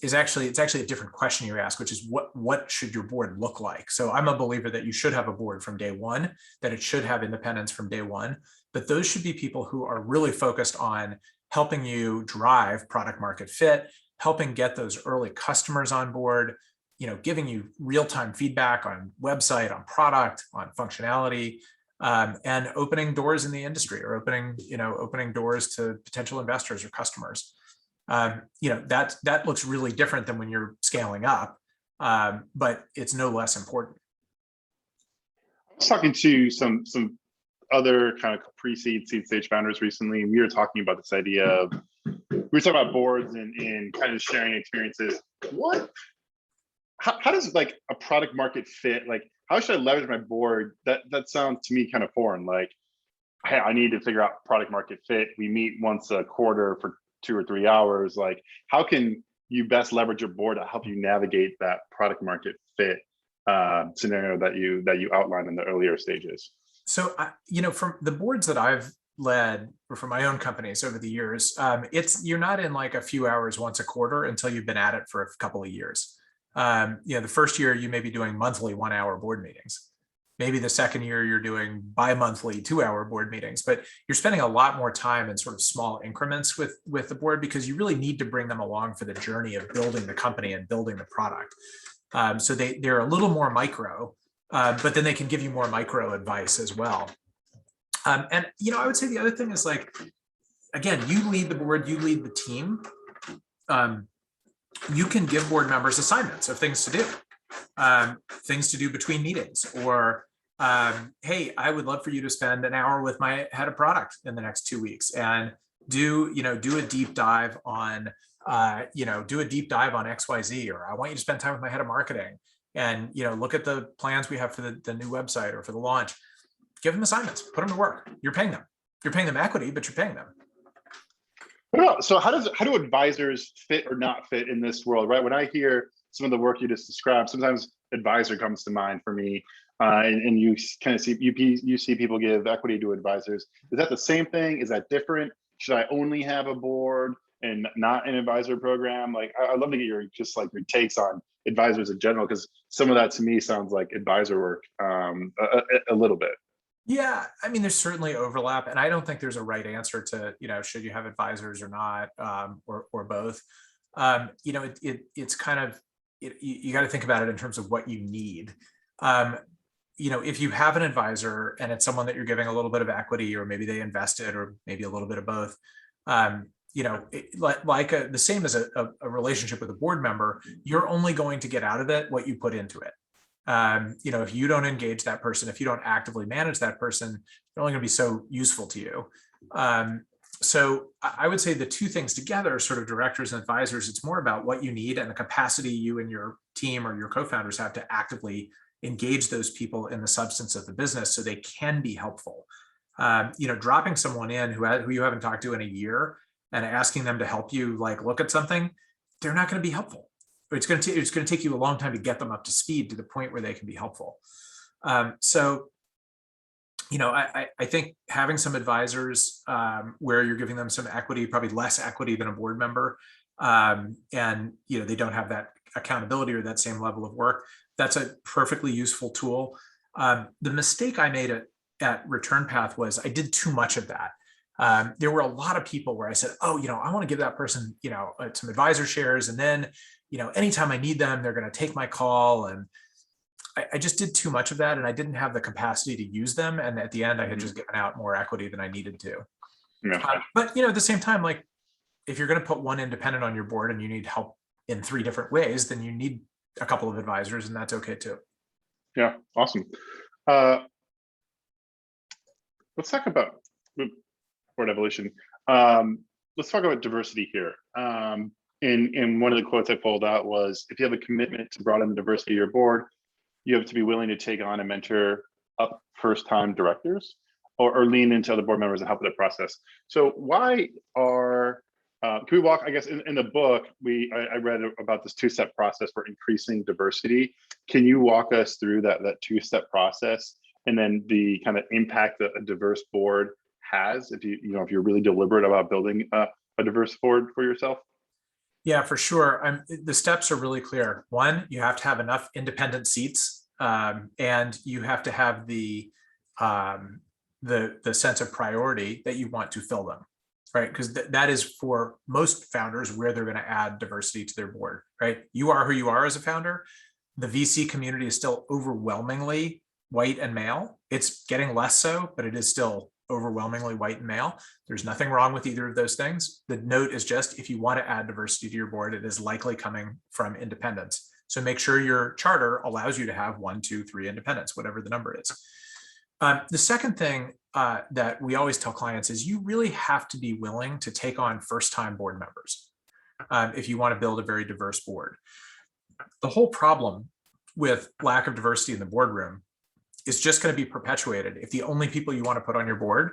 S2: it's actually a different question you ask, which is what should your board look like? So I'm a believer that you should have a board from day one, that it should have independence from day one, but those should be people who are really focused on helping you drive product market fit, helping get those early customers on board, giving you real-time feedback on website, on product, on functionality, and opening doors in the industry, or opening doors to potential investors or customers. That looks really different than when you're scaling up, but it's no less important.
S1: I was talking to some other kind of pre-seed, seed stage founders recently, and we were talking about this idea of, we were talking about boards and kind of sharing experiences. How does like a product market fit? Like, how should I leverage my board? That sounds to me kind of foreign. Like, hey, I need to figure out product market fit. We meet once a quarter for 2 or 3 hours. Like, how can you best leverage your board to help you navigate that product market fit scenario that you outlined in the earlier stages?
S2: So, from the boards that I've led, or from my own companies over the years, you're not in like a few hours once a quarter until you've been at it for a couple of years. The first year you may be doing monthly 1-hour board meetings. Maybe the second year you're doing bi-monthly 2-hour board meetings, but you're spending a lot more time in sort of small increments with the board, because you really need to bring them along for the journey of building the company and building the product. So they're a little more micro, but then they can give you more micro advice as well. And I would say the other thing is, like, again, you lead the board, you lead the team. You can give board members assignments of things to do between meetings, or hey, I would love for you to spend an hour with my head of product in the next 2 weeks and do a deep dive on XYZ, or I want you to spend time with my head of marketing and look at the plans we have for the new website or for the launch. Give them assignments, put them to work. You're paying them equity, but you're paying them.
S1: So how do advisors fit or not fit in this world, right? When I hear some of the work you just described, sometimes advisor comes to mind for me, and you kind of see you see people give equity to advisors. Is that the same thing? Is that different? Should I only have a board and not an advisor program? Like, I'd love to get your takes on advisors in general, because some of that to me sounds like advisor work a little bit.
S2: Yeah, I mean, there's certainly overlap, and I don't think there's a right answer to, should you have advisors or not, or both. It's kind of, you got to think about it in terms of what you need. Um, if you have an advisor and it's someone that you're giving a little bit of equity, or maybe they invested, or maybe a little bit of both, the same as a relationship with a board member, you're only going to get out of it what you put into it. If you don't engage that person, if you don't actively manage that person, they're only going to be so useful to you. So I would say the two things together, sort of directors and advisors, it's more about what you need and the capacity you and your team or your co-founders have to actively engage those people in the substance of the business so they can be helpful. Dropping someone in who you haven't talked to in a year and asking them to help you look at something, they're not going to be helpful. It's going to take you a long time to get them up to speed to the point where they can be helpful. I think having some advisors where you're giving them some equity, probably less equity than a board member, and they don't have that accountability or that same level of work, that's a perfectly useful tool. The mistake I made at Return Path was I did too much of that. There were a lot of people where I said, I want to give that person, some advisor shares, and then, anytime I need them, they're going to take my call. And I just did too much of that, and I didn't have the capacity to use them. And at the end, I had just given out more equity than I needed to.
S1: Yeah.
S2: But at the same time, if you're going to put one independent on your board and you need help in 3 different ways, then you need a couple of advisors, and that's okay too.
S1: Yeah, awesome. Let's talk about board evolution. Let's talk about diversity here. In one of the quotes I pulled out was, if you have a commitment to broaden the diversity of your board, you have to be willing to take on and mentor up first-time directors, or lean into other board members and help with the process. So why are, can we walk, I guess in the book, I read about this 2-step process for increasing diversity. Can you walk us through that 2-step process, and then the kind of impact that a diverse board has if you're really deliberate about building a diverse board for yourself?
S2: Yeah, for sure. The steps are really clear. 1, you have to have enough independent seats, and you have to have the sense of priority that you want to fill them, right? Because that is, for most founders, where they're going to add diversity to their board, right? You are who you are as a founder. The VC community is still overwhelmingly white and male. It's getting less so, but it is still overwhelmingly white and male. There's nothing wrong with either of those things. The note is just, if you want to add diversity to your board, it is likely coming from independents. So make sure your charter allows you to have 1, 2, 3 independents, whatever the number is. The second thing that we always tell clients is, you really have to be willing to take on first-time board members if you want to build a very diverse board. The whole problem with lack of diversity in the boardroom is just going to be perpetuated if the only people you want to put on your board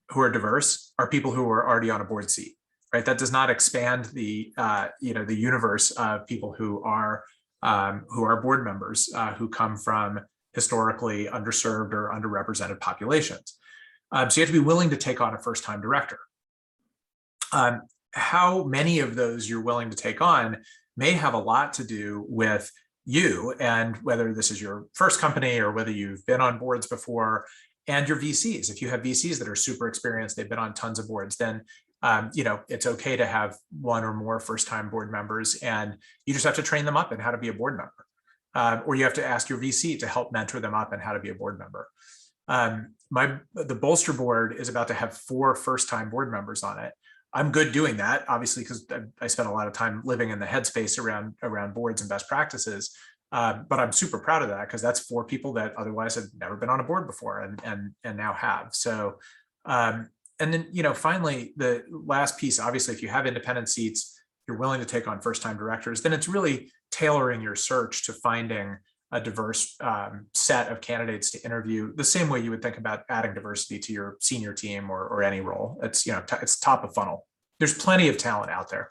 S2: who are diverse are people who are already on a board seat, right? That does not expand the the universe of people who are board members who come from historically underserved or underrepresented populations. So you have to be willing to take on a first-time director. How many of those you're willing to take on may have a lot to do with you, and whether this is your first company or whether you've been on boards before, and your VCs. If you have VCs that are super experienced, they've been on tons of boards, then it's okay to have 1 or more first-time board members, and you just have to train them up in how to be a board member, or you have to ask your VC to help mentor them up in how to be a board member. The Bolster board is about to have 4 first-time board members on it. I'm good doing that, obviously, because I spent a lot of time living in the headspace around boards and best practices. But I'm super proud of that, because that's 4 people that otherwise have never been on a board before and now have. So, and then, finally, the last piece, obviously, if you have independent seats, you're willing to take on first-time directors, then it's really tailoring your search to finding a diverse set of candidates to interview, the same way you would think about adding diversity to your senior team or any role. It's it's top of funnel. There's plenty of talent out there.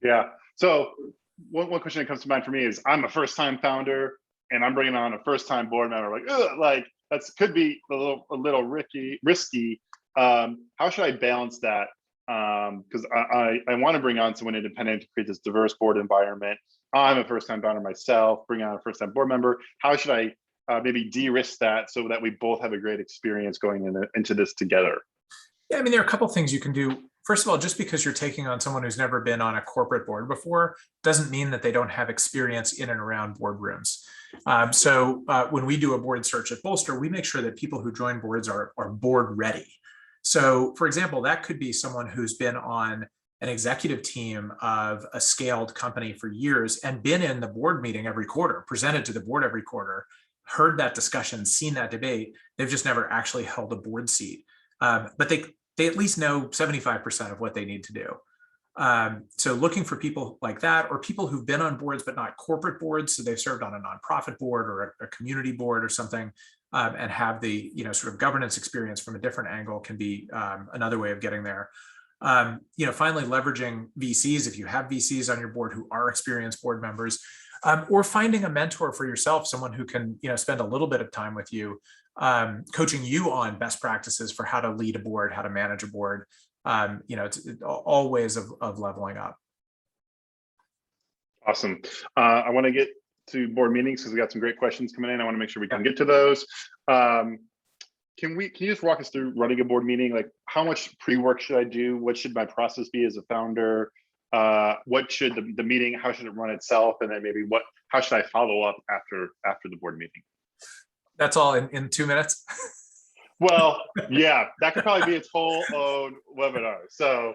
S1: Yeah. So one question that comes to mind for me is, I'm a first-time founder and I'm bringing on a first-time board member. That could be a little risky. How should I balance that? Because I want to bring on someone independent to create this diverse board environment. I'm a first-time founder myself, bring on a first-time board member. How should I maybe de-risk that so that we both have a great experience going into this together?
S2: Yeah, I mean, there are a couple things you can do. First of all, just because you're taking on someone who's never been on a corporate board before doesn't mean that they don't have experience in and around boardrooms. So when we do a board search at Bolster, we make sure that people who join boards are board ready. So for example, that could be someone who's been on an executive team of a scaled company for years and been in the board meeting every quarter, presented to the board every quarter, heard that discussion, seen that debate. They've just never actually held a board seat. But they at least know 75% of what they need to do. So looking for people like that, or people who've been on boards but not corporate boards, so they've served on a nonprofit board or a community board or something, and have the sort of governance experience from a different angle can be another way of getting there. Finally, leveraging VCs if you have VCs on your board who are experienced board members, or finding a mentor for yourself, someone who can spend a little bit of time with you, coaching you on best practices for how to lead a board, how to manage a board. It's all ways of leveling up.
S1: Awesome. I want to get to board meetings because we got some great questions coming in. I want to make sure we can get to those. Can you just walk us through running a board meeting? Like, how much pre-work should I do? What should my process be as a founder? What should the meeting, how should it run itself? And then maybe how should I follow up after the board meeting?
S2: That's all in 2 minutes?
S1: Well, yeah, that could probably be its whole own webinar. So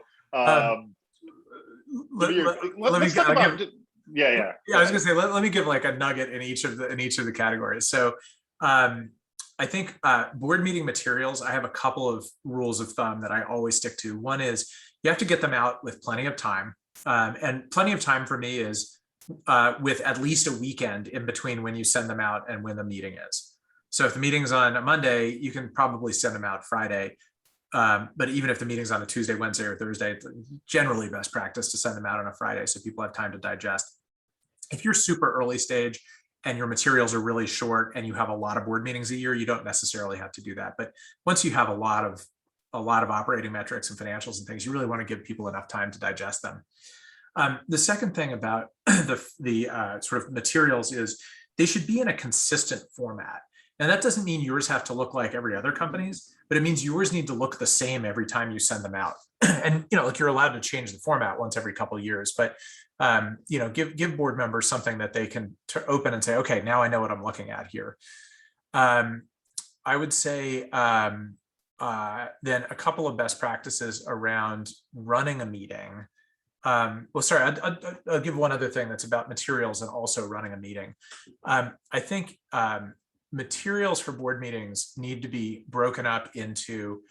S1: let's talk about yeah.
S2: I was gonna say, let me give like a nugget in each of the categories. So I think board meeting materials, I have a couple of rules of thumb that I always stick to. One is you have to get them out with plenty of time. And plenty of time for me is with at least a weekend in between when you send them out and when the meeting is. So if the meeting's on a Monday, you can probably send them out Friday. But even if the meeting's on a Tuesday, Wednesday, or Thursday, it's generally best practice to send them out on a Friday so people have time to digest. If you're super early stage and your materials are really short and you have a lot of board meetings a year, you don't necessarily have to do that. But once you have a lot of operating metrics and financials and things, you really want to give people enough time to digest them. The second thing about the sort of materials is they should be in a consistent format. And that doesn't mean yours have to look like every other company's, but it means yours need to look the same every time you send them out. And like you're allowed to change the format once every couple of years, but give board members something that they can open and say, okay, now I know what I'm looking at here. I would say then a couple of best practices around running a meeting. Well, sorry, I'll give one other thing that's about materials and also running a meeting. I think materials for board meetings need to be broken up into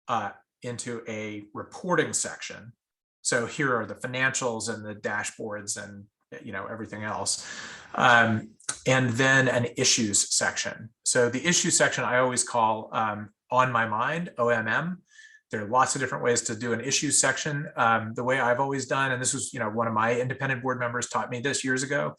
S2: a reporting section. So here are the financials and the dashboards and everything else, and then an issues section. So the issues section I always call on my mind, OMM. There are lots of different ways to do an issues section. The way I've always done, and this was one of my independent board members taught me this years ago.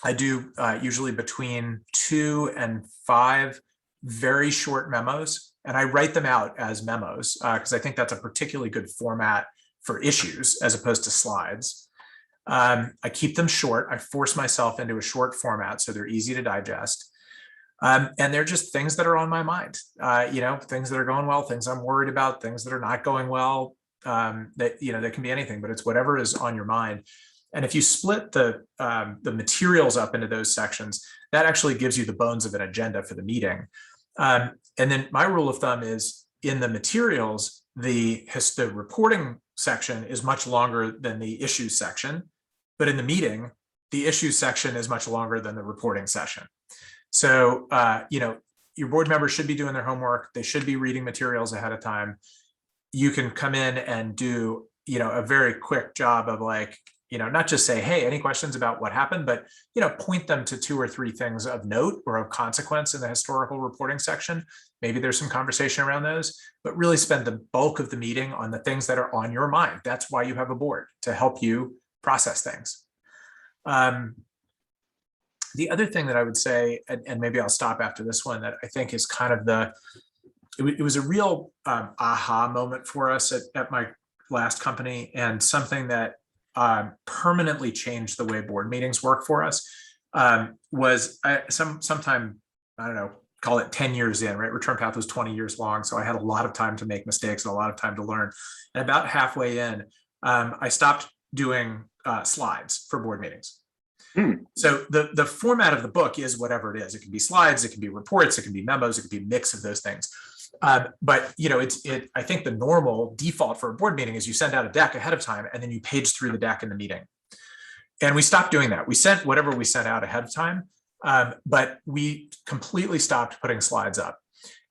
S2: I do usually between 2 and 5 very short memos, and I write them out as memos because I think that's a particularly good format for issues as opposed to slides. I keep them short. I force myself into a short format so they're easy to digest. And they're just things that are on my mind, things that are going well, things I'm worried about, things that are not going well. That can be anything, but it's whatever is on your mind. And if you split the materials up into those sections, that actually gives you the bones of an agenda for the meeting. And then my rule of thumb is in the materials, the reporting section is much longer than the issues section, but in the meeting, the issues section is much longer than the reporting session. So, your board members should be doing their homework. They should be reading materials ahead of time. You can come in and do, a very quick job of not just say, hey, any questions about what happened, but, point them to 2 or 3 things of note or of consequence in the historical reporting section. Maybe there's some conversation around those, but really spend the bulk of the meeting on the things that are on your mind. That's why you have a board, to help you process things. The other thing that I would say, and maybe I'll stop after this one, that I think is kind of it was a real aha moment for us at my last company, and something that permanently changed the way board meetings work for us. was sometime, I don't know, call it 10 years in, right? Return path was 20 years long. So I had a lot of time to make mistakes and a lot of time to learn. And about halfway in, I stopped doing slides for board meetings. So the format of the book is whatever it is. It can be slides, it can be reports, it can be memos, it can be a mix of those things. But I think the normal default for a board meeting is you send out a deck ahead of time and then you page through the deck in the meeting. And we stopped doing that. We sent whatever we sent out ahead of time, but we completely stopped putting slides up.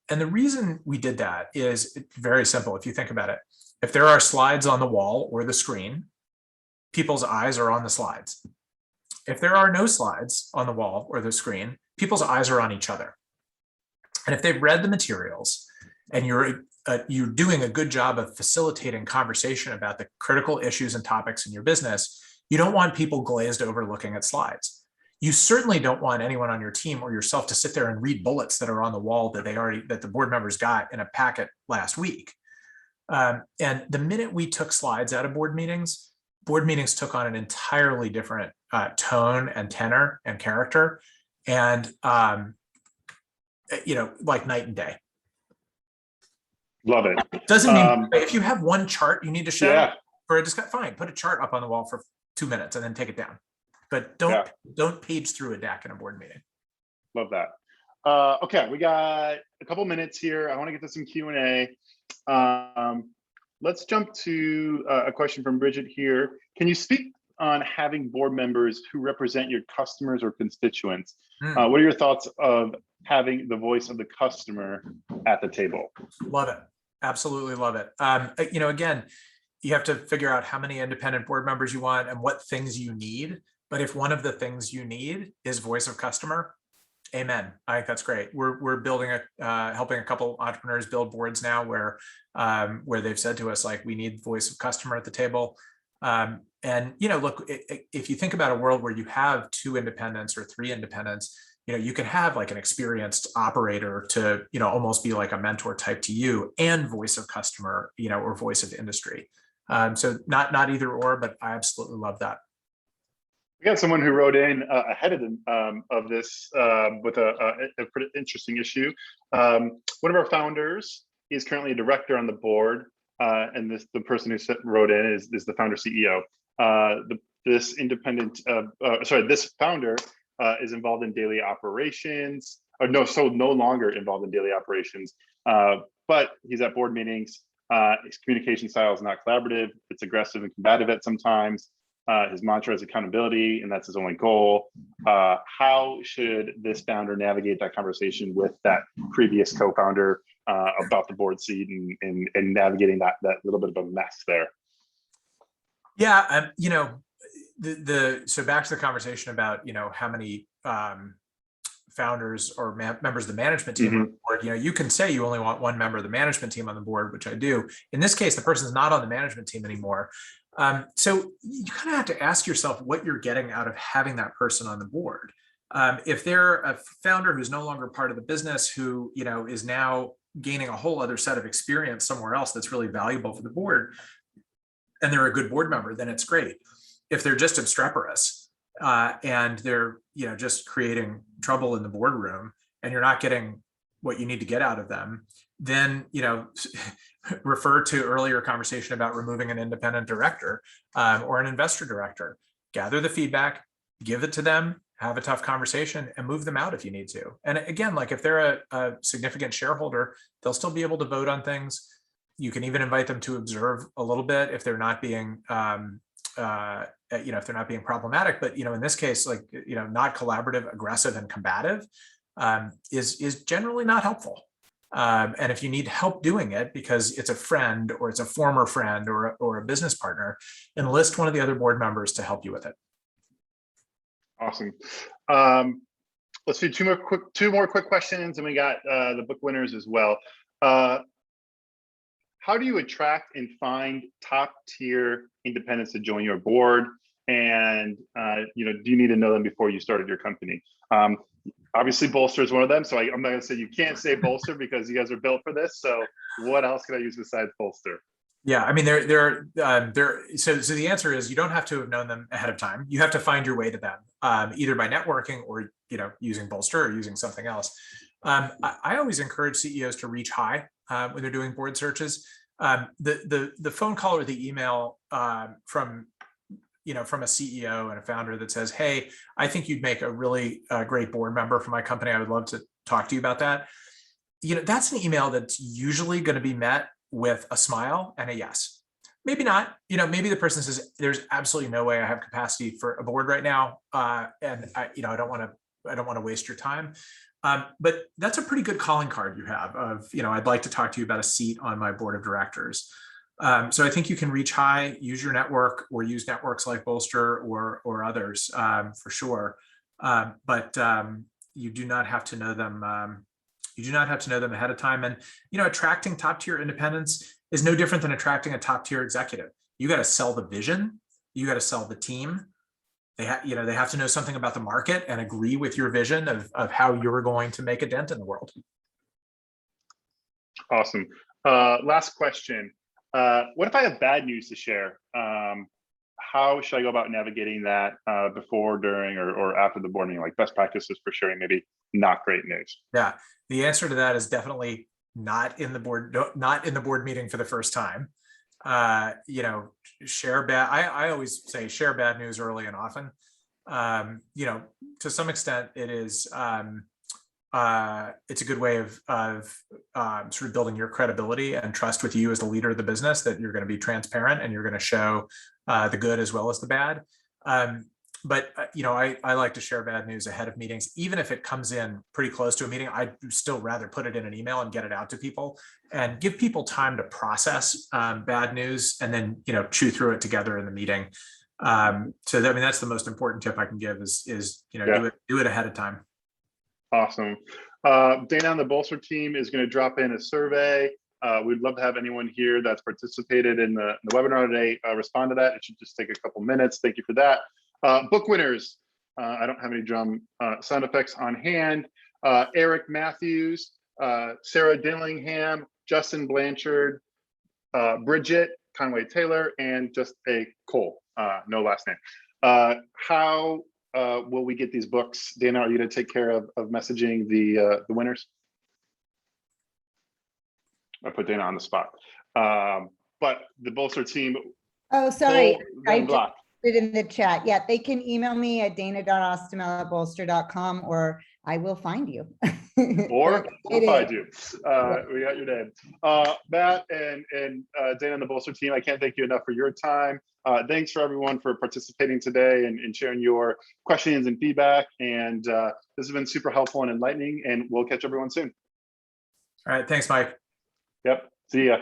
S2: And the reason we did that is very simple. If you think about it, if there are slides on the wall or the screen, people's eyes are on the slides. If there are no slides on the wall or the screen, people's eyes are on each other. And if they've read the materials and you're doing a good job of facilitating conversation about the critical issues and topics in your business, you don't want people glazed over looking at slides. You certainly don't want anyone on your team or yourself to sit there and read bullets that are on the wall that the board members got in a packet last week. And the minute we took slides out of board meetings took on an entirely different tone and tenor and character, and like night and day.
S1: Love it.
S2: Doesn't mean if you have one chart you need to show for a discussion, fine, put a chart up on the wall for 2 minutes and then take it down. But don't page through a deck in a board meeting.
S1: Love that. Okay, we got a couple minutes here. I want to get to some Q&A. Let's jump to a question from Bridget here. Can you speak on having board members who represent your customers or constituents? What are your thoughts of having the voice of the customer at the table?
S2: Love it. Absolutely love it. Again, you have to figure out how many independent board members you want and what things you need. But if one of the things you need is voice of customer, amen. I think that's great. We're building helping a couple entrepreneurs build boards now where they've said to us, like, we need voice of customer at the table. And look, if you think about a world where you have 2 independents or 3 independents, you can have like an experienced operator to almost be like a mentor type to you, and voice of customer, or voice of industry. So not either or, but I absolutely love that.
S1: We got someone who wrote in ahead of this with a pretty interesting issue. One of our founders is currently a director on the board, and the person who wrote in is the founder CEO. This founder is involved in daily operations, no longer involved in daily operations, but he's at board meetings. His communication style is not collaborative. It's aggressive and combative at sometimes. His mantra is accountability, and that's his only goal. How should this founder navigate that conversation with that previous co-founder about the board seat and navigating that little bit of a mess there?
S2: Yeah, so back to the conversation about how many founders or members of the management team on the board. You can say you only want one member of the management team on the board, which I do. In this case, the person's not on the management team anymore. So you kind of have to ask yourself what you're getting out of having that person on the board. If they're a founder who's no longer part of the business, who is now gaining a whole other set of experience somewhere else that's really valuable for the board, and they're a good board member, then it's great. If they're just obstreperous and they're just creating trouble in the boardroom, and you're not getting what you need to get out of them, then refer to earlier conversation about removing an independent director or an investor director. Gather the feedback, give it to them, have a tough conversation, and move them out if you need to. And again, like if they're a significant shareholder, they'll still be able to vote on things. You can even invite them to observe a little bit if they're not being if they're not being problematic. But in this case, like not collaborative, aggressive, and combative is generally not helpful. And if you need help doing it because it's a friend or it's a former friend or a business partner, enlist one of the other board members to help you with it.
S1: Awesome. Let's do two more quick questions, and we got the book winners as well. How do you attract and find top tier independents to join your board? And do you need to know them before you started your company? Obviously, Bolster is one of them. So I'm not going to say you can't say Bolster because you guys are built for this. So what else can I use besides Bolster?
S2: Yeah, I mean, so the answer is you don't have to have known them ahead of time. You have to find your way to them, either by networking or, using Bolster or using something else. I always encourage CEOs to reach high when they're doing board searches. The phone call or the email from a CEO and a founder that says, "Hey, I think you'd make a really great board member for my company. I would love to talk to you about that." That's an email that's usually going to be met with a smile and a yes. Maybe not. Maybe the person says, "There's absolutely no way I have capacity for a board right now, and I don't want to waste your time." But that's a pretty good calling card you have of, I'd like to talk to you about a seat on my board of directors. So I think you can reach high, use your network, or use networks like Bolster or others for sure. But you do not have to know them. You do not have to know them ahead of time. And attracting top tier independents is no different than attracting a top tier executive. You got to sell the vision. You got to sell the team. They have to know something about the market and agree with your vision of how you're going to make a dent in the world.
S1: Awesome. Last question. What if I have bad news to share? How should I go about navigating that before, during, or after the board meeting? Like best practices for sharing maybe not great news.
S2: Yeah, the answer to that is definitely not in the board meeting for the first time. Share bad. I always say share bad news early and often. To some extent, it is. It's a good way of sort of building your credibility and trust with you as the leader of the business, that you're going to be transparent and you're going to show the good as well as the bad. But I like to share bad news ahead of meetings, even if it comes in pretty close to a meeting. I'd still rather put it in an email and get it out to people and give people time to process bad news and then chew through it together in the meeting. So that's the most important tip I can give is do it ahead of time.
S1: Awesome. Dana on the Bolster team is going to drop in a survey. We'd love to have anyone here that's participated in the webinar today respond to that. It should just take a couple minutes. Thank you for that. Book winners. I don't have any drum sound effects on hand. Eric Matthews, Sarah Dillingham, Justin Blanchard, Bridget Conway Taylor, and just a Cole, no last name. How will we get these books? Dana, are you going to take care of messaging the winners? I put Dana on the spot. But the Bolster team.
S3: Oh, sorry. I just
S1: block.
S3: put it in the chat. Yeah, they can email me at dana.ostamel@bolster.com, or I will find you.
S1: Or we'll find you. We got your name. Matt and Dana and the Bolster team, I can't thank you enough for your time. Thanks for everyone for participating today and sharing your questions and feedback. And this has been super helpful and enlightening, and we'll catch everyone soon.
S2: All right. Thanks, Mike.
S1: Yep. See ya.